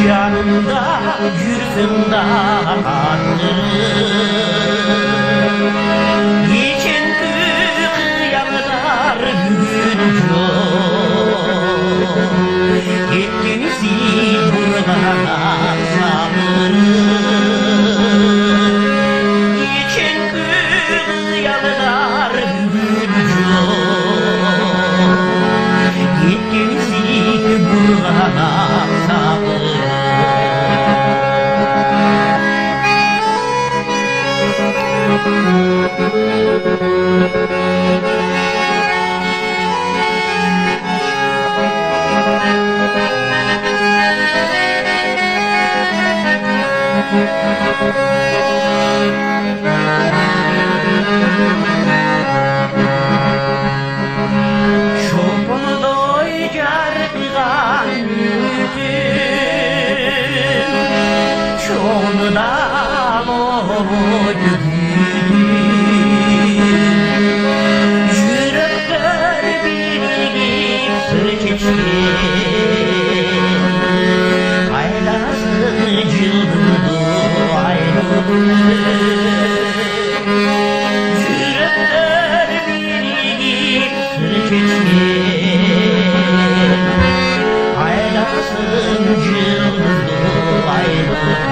Canımda yüzümde aktı. Geçen kıyameler bugün yok. Hepimizi buradan savurur. Geçen kıyameler bugün yok. Hepimizi buradan savurur. Çopunu doycar kılan yüzüm, çoğundan oğlu yürekler birlik sır çeksin, aylasın cıldırdı ayrılık. Yürekler birlik sır çeksin, aylasın cıldırdı ayrılık.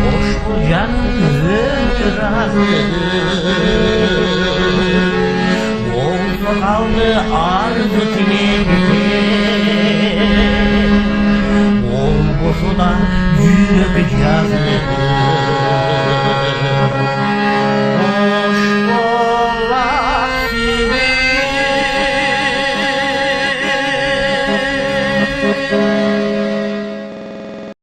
Hoş bu canım ömür razıdır, olsa kaldı arzu tilekte. Olbosu da yürek yazıdır. Hoş olasın.